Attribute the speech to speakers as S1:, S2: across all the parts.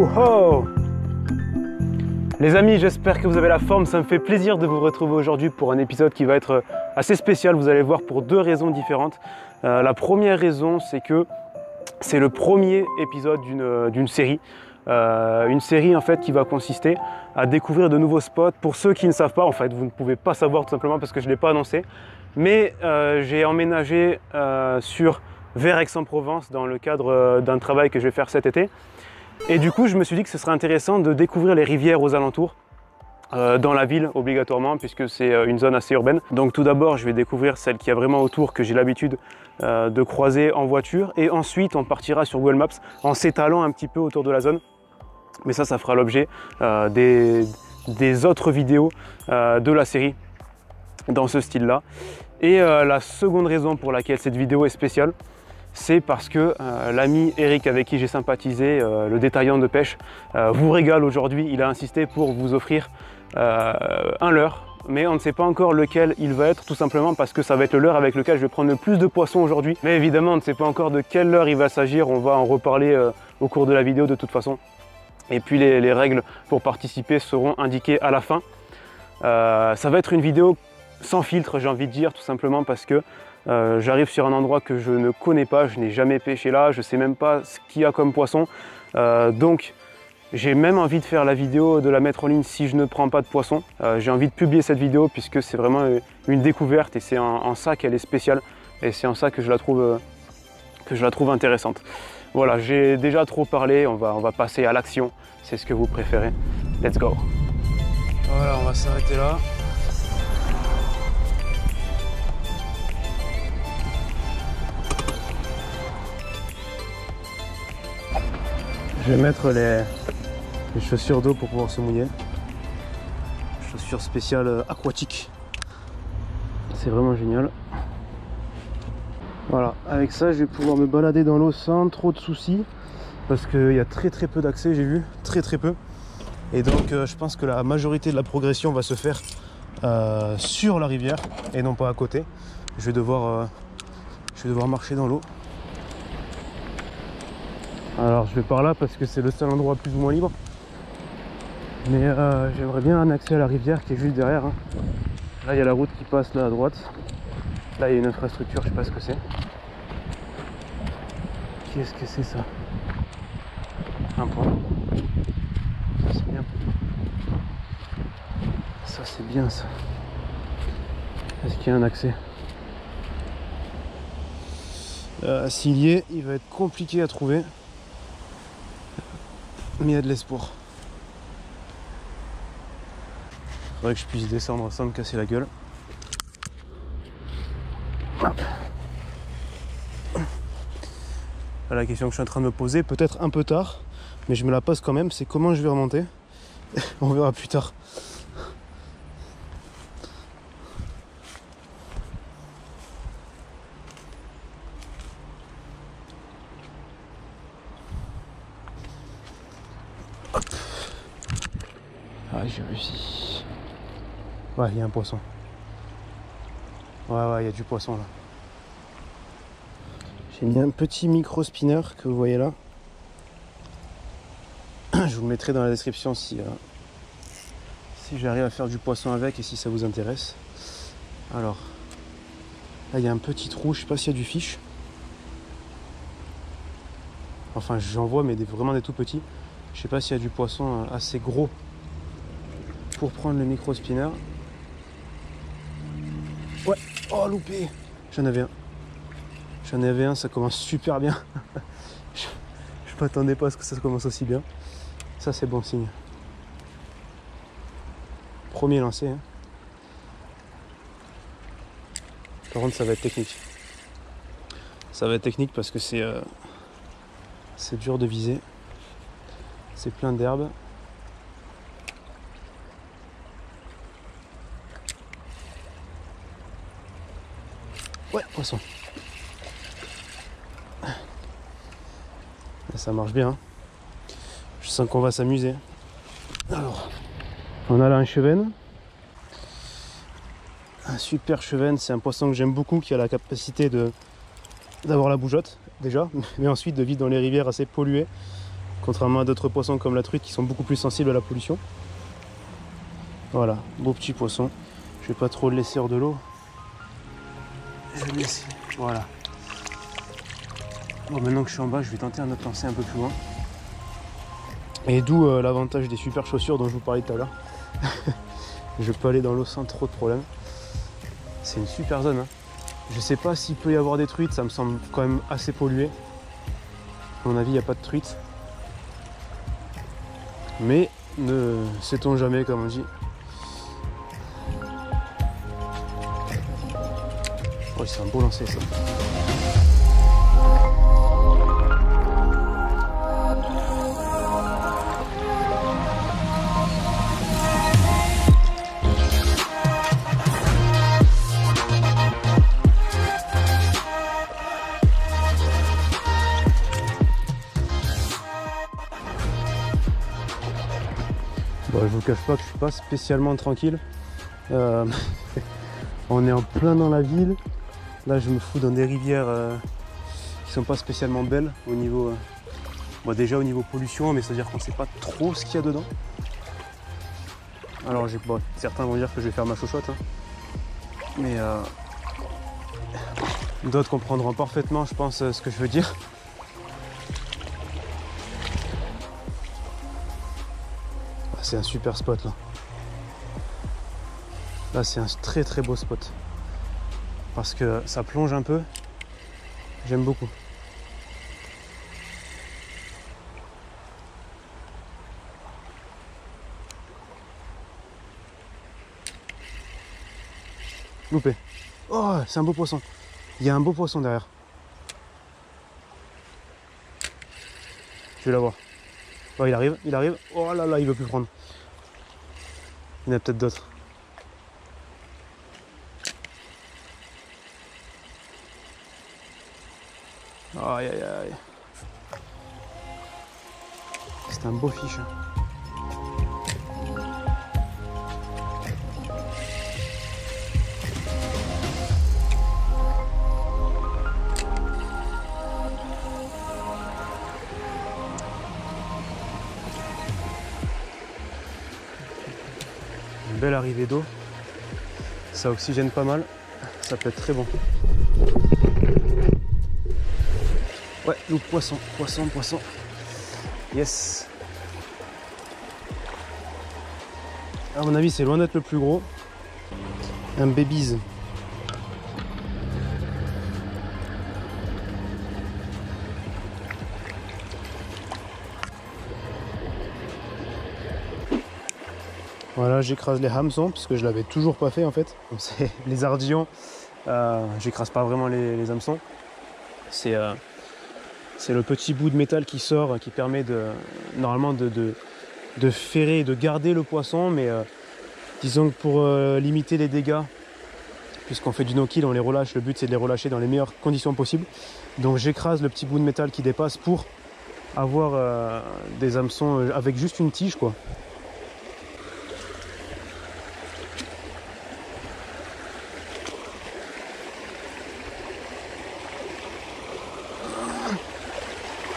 S1: Ho ho! Les amis, j'espère que vous avez la forme. Ça me fait plaisir de vous retrouver aujourd'hui pour un épisode qui va être assez spécial. Vous allez voir pour deux raisons différentes. La première raison, c'est que c'est le premier épisode d'une série. Une série en fait qui va consister à découvrir de nouveaux spots. Pour ceux qui ne savent pas, en fait, vous ne pouvez pas savoir tout simplement parce que je ne l'ai pas annoncé. Mais j'ai emménagé vers Aix-en-Provence dans le cadre d'un travail que je vais faire cet été. Et du coup, je me suis dit que ce serait intéressant de découvrir les rivières aux alentours, dans la ville obligatoirement, puisque c'est une zone assez urbaine. Donc tout d'abord, je vais découvrir celle qu'il y a vraiment autour, que j'ai l'habitude de croiser en voiture. Et ensuite, on partira sur Google Maps en s'étalant un petit peu autour de la zone. Mais ça fera l'objet des autres vidéos de la série dans ce style-là. Et la seconde raison pour laquelle cette vidéo est spéciale, c'est parce que l'ami Eric avec qui j'ai sympathisé, le détaillant de pêche, vous régale aujourd'hui. Il a insisté pour vous offrir un leurre, mais on ne sait pas encore lequel il va être, tout simplement parce que ça va être le leurre avec lequel je vais prendre le plus de poissons aujourd'hui. Mais évidemment, on ne sait pas encore de quel leurre il va s'agir, on va en reparler au cours de la vidéo de toute façon. Et puis les règles pour participer seront indiquées à la fin. Ça va être une vidéo sans filtre, j'ai envie de dire, tout simplement parce que j'arrive sur un endroit que je ne connais pas, je n'ai jamais pêché là, je ne sais même pas ce qu'il y a comme poisson. Donc j'ai même envie de faire la vidéo, de la mettre en ligne si je ne prends pas de poisson. J'ai envie de publier cette vidéo puisque c'est vraiment une découverte et c'est en ça qu'elle est spéciale. Et c'est en ça que je la trouve intéressante. Voilà, j'ai déjà trop parlé, on va passer à l'action. C'est ce que vous préférez. Let's go! Voilà, on va s'arrêter là. Je vais mettre les chaussures d'eau pour pouvoir se mouiller. Chaussures spéciales aquatiques. C'est vraiment génial. Voilà, avec ça je vais pouvoir me balader dans l'eau sans trop de soucis. Parce qu'il y a très peu d'accès, j'ai vu. Très peu. Et donc je pense que la majorité de la progression va se faire sur la rivière et non pas à côté. Je vais devoir marcher dans l'eau. Alors je vais par là parce que c'est le seul endroit plus ou moins libre. Mais j'aimerais bien un accès à la rivière qui est juste derrière. Hein. Là il y a la route qui passe là à droite. Là il y a une infrastructure, je sais pas ce que c'est. Qu'est-ce que c'est ça? Un point. Ça c'est bien. Ça c'est bien ça. Est-ce qu'il y a un accès? S'il y est, il va être compliqué à trouver. Mais il y a de l'espoir. Il faudrait que je puisse descendre sans me casser la gueule. Hop. La question que je suis en train de me poser, peut-être un peu tard, mais je me la pose quand même, c'est comment je vais remonter. On verra plus tard. Ah, j'ai réussi. Ouais, il y a un poisson. Ouais, il y a du poisson là. J'ai mis un petit micro spinner que vous voyez là. Je vous le mettrai dans la description si j'arrive à faire du poisson avec et si ça vous intéresse. Alors, là il y a un petit trou, je sais pas s'il y a du fish. Enfin, j'en vois, mais vraiment des tout petits. Je sais pas s'il y a du poisson assez gros pour prendre le micro spinner. Ouais, oh loupé. J'en avais un, ça commence super bien. Je m'attendais pas à ce que ça commence aussi bien. Ça c'est bon signe. Premier lancé. Hein. Par contre ça va être technique. Ça va être technique parce que c'est dur de viser. C'est plein d'herbes. Ouais, poisson. Ça marche bien. Hein. Je sens qu'on va s'amuser. Alors, on a là un chevenne. Un super chevenne, c'est un poisson que j'aime beaucoup, qui a la capacité d'avoir la bougeotte déjà, mais ensuite de vivre dans les rivières assez polluées, Contrairement à d'autres poissons comme la truite qui sont beaucoup plus sensibles à la pollution. Voilà, beau petit poisson. Je vais pas trop le laisser hors de l'eau. Je vais le laisser. Voilà. Bon, maintenant que je suis en bas, je vais tenter un autre lancer un peu plus loin. Et d'où l'avantage des super chaussures dont je vous parlais tout à l'heure. Je peux aller dans l'eau sans trop de problème. C'est une super zone. Hein. Je sais pas s'il peut y avoir des truites, ça me semble quand même assez pollué. À mon avis, il n'y a pas de truites. Mais ne sait-on jamais, comme on dit. Oh, c'est un beau lancer ça. Bon, je vous cache pas que je suis pas spécialement tranquille. On est en plein dans la ville. Là, je me fous dans des rivières qui sont pas spécialement belles au niveau, bon, déjà au niveau pollution, mais c'est-à-dire qu'on sait pas trop ce qu'il y a dedans. Alors, bon, certains vont dire que je vais faire ma chochotte, hein. Mais d'autres comprendront parfaitement, je pense, ce que je veux dire. C'est un super spot là. Là, c'est un très très beau spot. Parce que ça plonge un peu. J'aime beaucoup. Loupé. Oh, c'est un beau poisson. Il y a un beau poisson derrière. Je vais l'avoir. Oh, il arrive, il arrive. Oh là là, il veut plus prendre. Il y en a peut-être d'autres. Aïe aïe aïe. C'est un beau fiche. Une belle arrivée d'eau. Ça oxygène pas mal. Ça peut être très bon. Ouais, loup, poisson, poisson, poisson. Yes. À mon avis, c'est loin d'être le plus gros. Un babies. Voilà, j'écrase les hameçons parce que je l'avais toujours pas fait en fait. C'est les ardillons. J'écrase pas vraiment les hameçons. C'est le petit bout de métal qui sort, qui permet normalement de ferrer et de garder le poisson, mais disons que pour limiter les dégâts, puisqu'on fait du no-kill, on les relâche, le but c'est de les relâcher dans les meilleures conditions possibles. Donc j'écrase le petit bout de métal qui dépasse pour avoir des hameçons avec juste une tige, quoi.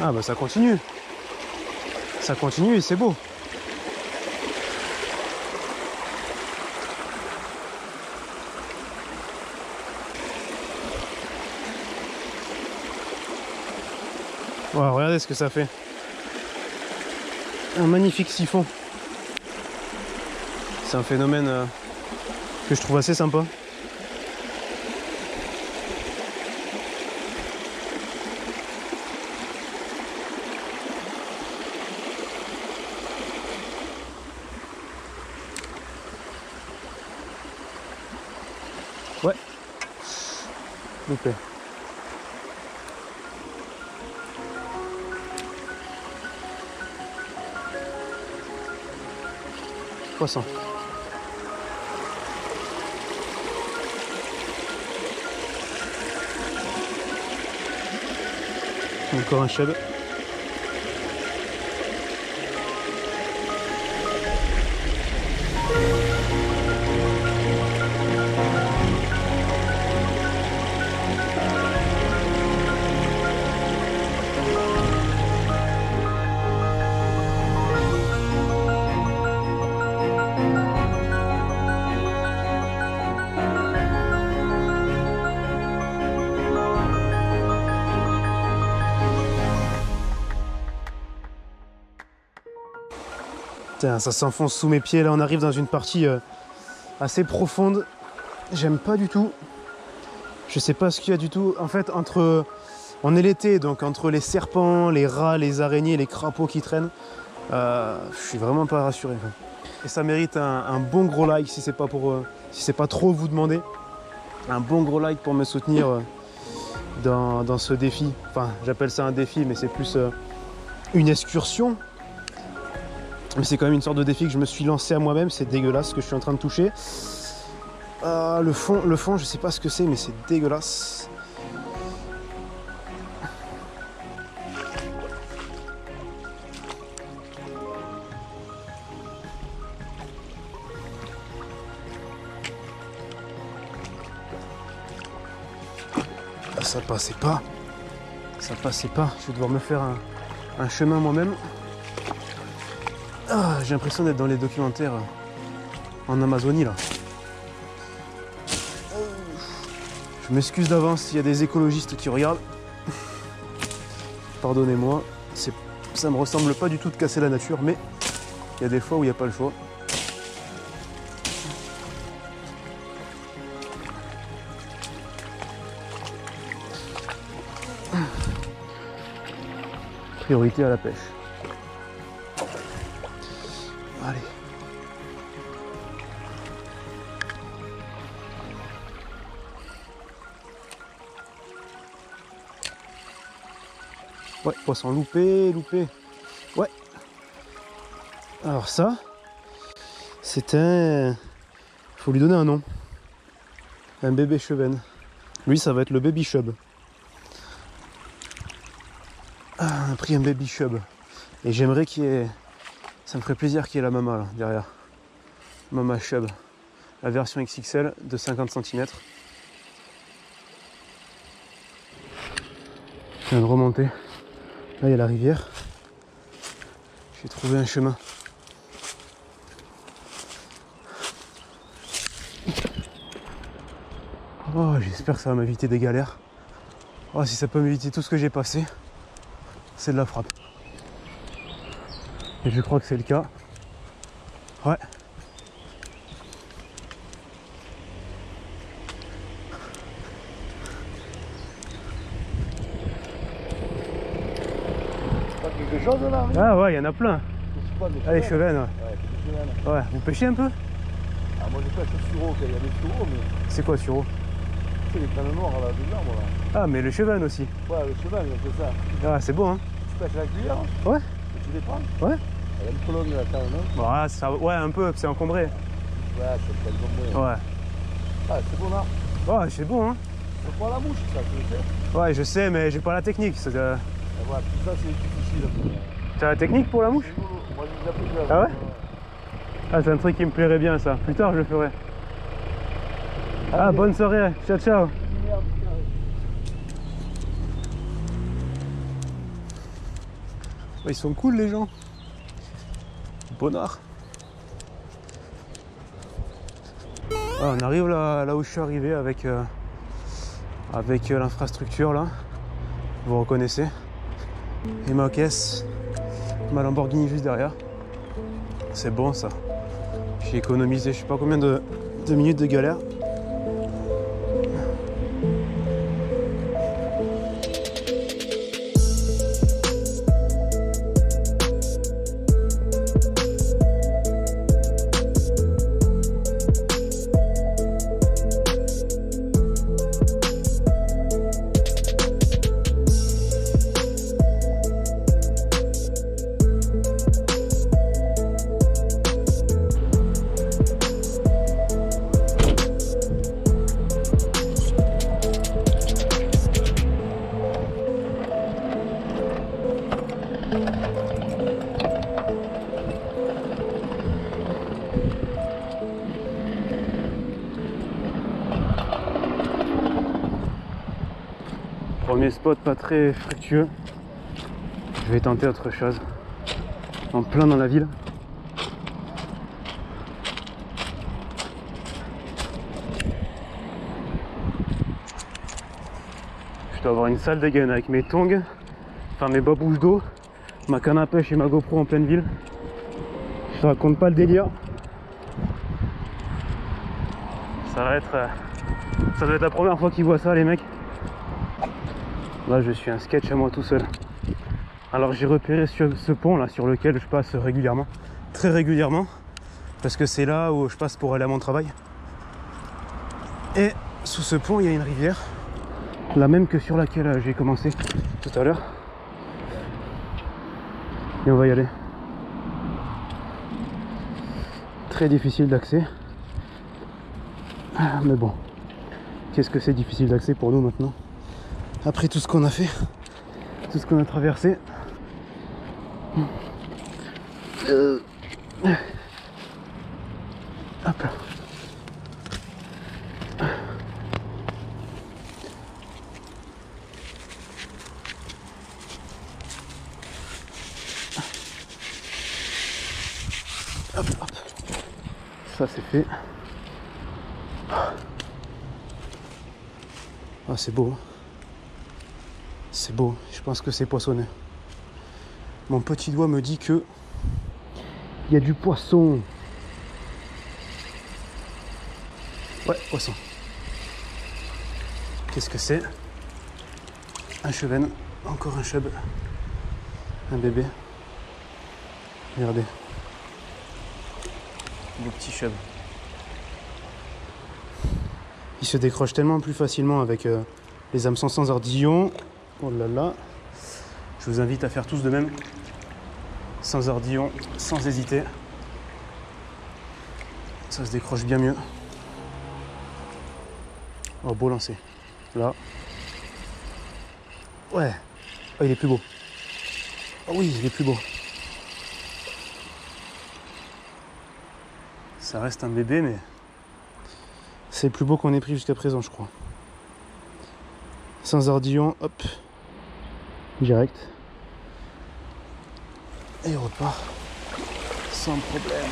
S1: Ah bah ça continue et c'est beau. Wow, regardez ce que ça fait. Un magnifique siphon. C'est un phénomène que je trouve assez sympa. Ouais. Loupé. Poisson. Encore un cheb. Putain, ça s'enfonce sous mes pieds. Là, on arrive dans une partie assez profonde. J'aime pas du tout. Je sais pas ce qu'il y a du tout. En fait, on est l'été, donc entre les serpents, les rats, les araignées, les crapauds qui traînent, je suis vraiment pas rassuré. Et ça mérite un bon gros like si c'est pas trop vous demander. Un bon gros like pour me soutenir dans ce défi. Enfin, j'appelle ça un défi, mais c'est plus une excursion. Mais c'est quand même une sorte de défi que je me suis lancé à moi-même. C'est dégueulasse ce que je suis en train de toucher. Le fond, je sais pas ce que c'est, mais c'est dégueulasse. Ça passait pas. Ça passait pas. Je vais devoir me faire un chemin moi-même. J'ai l'impression d'être dans les documentaires en Amazonie là. Je m'excuse d'avance s'il y a des écologistes qui regardent. Pardonnez-moi, ça me ressemble pas du tout de casser la nature, mais il y a des fois où il n'y a pas le choix. Priorité à la pêche. Allez. Ouais, poisson loupé. Ouais. Alors ça, c'est un... Faut lui donner un nom. Un bébé chevenne. Lui, ça va être le baby chub. Un prix un baby chub. Et j'aimerais qu'il y ait... Ça me ferait plaisir qu'il y ait la mama là, derrière. Mama chub. La version XXL de 50 cm. Je viens de remonter. Là, il y a la rivière. J'ai trouvé un chemin. Oh, j'espère que ça va m'éviter des galères. Oh, si ça peut m'éviter tout ce que j'ai passé, c'est de la frappe. Et je crois que c'est le cas. Ouais.
S2: Quelque chose là?
S1: Ah ouais, il y en a plein. Allez, chevennes.
S2: Ouais,
S1: Ouais, vous pêchez un peu?
S2: Ah, moi je pêche au sureau, il y a des sureaux, mais
S1: C'est quoi sureau?
S2: c'est les cannes noirs là, des arbres là.
S1: Ah, mais le cheven aussi.
S2: Ouais, le cheval, il a fait ça.
S1: Ah, c'est bon, hein?
S2: Tu pêches la cuillère?
S1: Ouais.
S2: Et tu les prends?
S1: Ouais.
S2: Il y a une colonne là, canne, non?
S1: Bah, ça, ouais, un peu, c'est encombré.
S2: Ouais, c'est le bon moyen.
S1: Ouais.
S2: Ah, c'est bon là.
S1: Ouais, c'est bon, hein?
S2: C'est pas la mouche, ça, tu le sais?
S1: Ouais, je sais, mais j'ai pas la technique.
S2: Et voilà, tout ça, c'est difficile.
S1: T'as la technique pour la mouche?
S2: C'est rigolo. Moi, je les appelle
S1: Ah ouais? Ah, c'est un truc qui me plairait bien, ça. Plus tard, je le ferai. Ah, bonne soirée. Ciao, ciao. Ils sont cool, les gens. Bonnard. Ah, on arrive là où je suis arrivé avec l'infrastructure, là. Vous reconnaissez. Et ma caisse. Ma Lamborghini juste derrière. C'est bon, ça. J'ai économisé je sais pas combien de minutes de galère. Premier spot pas très fructueux. Je vais tenter autre chose. En plein dans la ville. Je dois avoir une sale dégaine avec mes tongs, enfin mes babouches d'eau, ma canne à pêche et ma GoPro en pleine ville. Je te raconte pas le délire. Ça doit être la première fois qu'ils voient ça, les mecs. Là, je suis un sketch à moi tout seul. Alors j'ai repéré ce pont là sur lequel je passe régulièrement, très régulièrement, parce que c'est là où je passe pour aller à mon travail. Et sous ce pont, il y a une rivière, la même que sur laquelle j'ai commencé tout à l'heure. Et on va y aller. Très difficile d'accès. Mais bon, qu'est-ce que c'est difficile d'accès pour nous maintenant? Après tout ce qu'on a fait, tout ce qu'on a traversé. Hop là. Hop, hop. Ça c'est fait. Ah, c'est beau. C'est beau. Je pense que c'est poissonneux. Mon petit doigt me dit que il y a du poisson. Ouais, poisson. Qu'est-ce que c'est? Un chevenne. Encore un chub. Un bébé. Regardez. Le petit chub. Il se décroche tellement plus facilement avec les hameçons sans ardillon. Oh là là. Je vous invite à faire tous de même. Sans ardillon, sans hésiter. Ça se décroche bien mieux. Oh, beau lancer. Là. Ouais. Oh, il est plus beau. Oh oui, il est plus beau. Ça reste un bébé, mais c'est le plus beau qu'on ait pris jusqu'à présent, je crois. Sans ardillon, hop. Direct. Et on repart sans problème.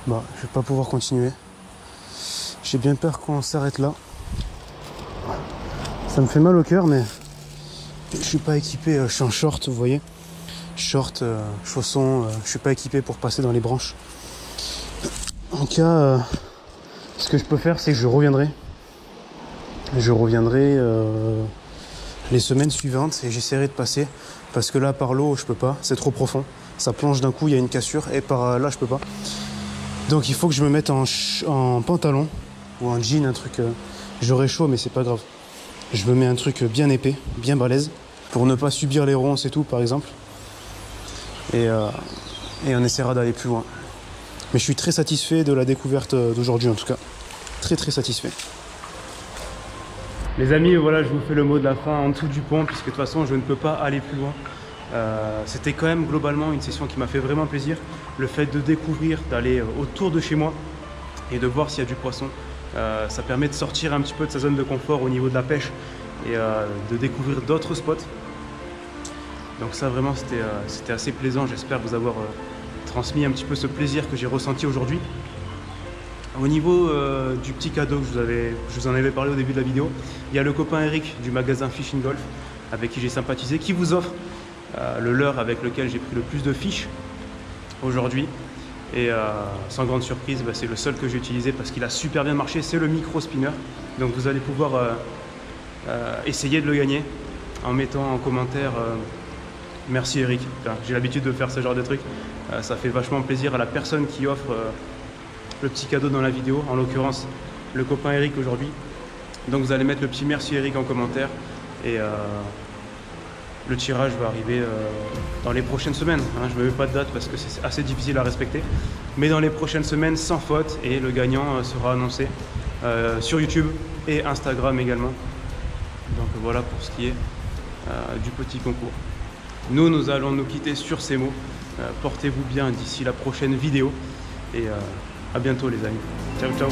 S1: Bah, je vais pas pouvoir continuer. J'ai bien peur qu'on s'arrête là. Ça me fait mal au cœur, mais je suis pas équipé. Je suis en short, vous voyez. Short, chaussons. Je suis pas équipé pour passer dans les branches. En cas, ce que je peux faire, c'est que je reviendrai. Je reviendrai les semaines suivantes et j'essaierai de passer. Parce que là, par l'eau, je peux pas. C'est trop profond. Ça plonge d'un coup, il y a une cassure. Et par là, je peux pas. Donc il faut que je me mette en pantalon ou en jean, un truc. J'aurai chaud, mais c'est pas grave. Je me mets un truc bien épais, bien balèze, pour ne pas subir les ronces et tout, par exemple. Et on essaiera d'aller plus loin. Mais je suis très satisfait de la découverte d'aujourd'hui, en tout cas. Très très satisfait. Les amis, voilà, je vous fais le mot de la fin en dessous du pont, puisque de toute façon, je ne peux pas aller plus loin. C'était quand même globalement une session qui m'a fait vraiment plaisir. Le fait de découvrir, d'aller autour de chez moi et de voir s'il y a du poisson, ça permet de sortir un petit peu de sa zone de confort au niveau de la pêche et de découvrir d'autres spots. Donc ça vraiment c'était assez plaisant. J'espère vous avoir transmis un petit peu ce plaisir que j'ai ressenti aujourd'hui. Au niveau du petit cadeau que je vous en avais parlé au début de la vidéo, il y a le copain Eric du magasin Fishing Golf avec qui j'ai sympathisé, qui vous offre le leurre avec lequel j'ai pris le plus de fiches aujourd'hui. Et sans grande surprise, c'est le seul que j'ai utilisé parce qu'il a super bien marché, c'est le micro spinner. Donc vous allez pouvoir essayer de le gagner en mettant en commentaire merci Eric. Enfin, j'ai l'habitude de faire ce genre de truc. Ça fait vachement plaisir à la personne qui offre le petit cadeau dans la vidéo, en l'occurrence le copain Eric aujourd'hui. Donc vous allez mettre le petit merci Eric en commentaire et le tirage va arriver dans les prochaines semaines. Je ne me mets pas de date parce que c'est assez difficile à respecter. Mais dans les prochaines semaines, sans faute. Et le gagnant sera annoncé sur YouTube et Instagram également. Donc voilà pour ce qui est du petit concours. Nous allons nous quitter sur ces mots. Portez-vous bien d'ici la prochaine vidéo. Et à bientôt les amis. Ciao, ciao.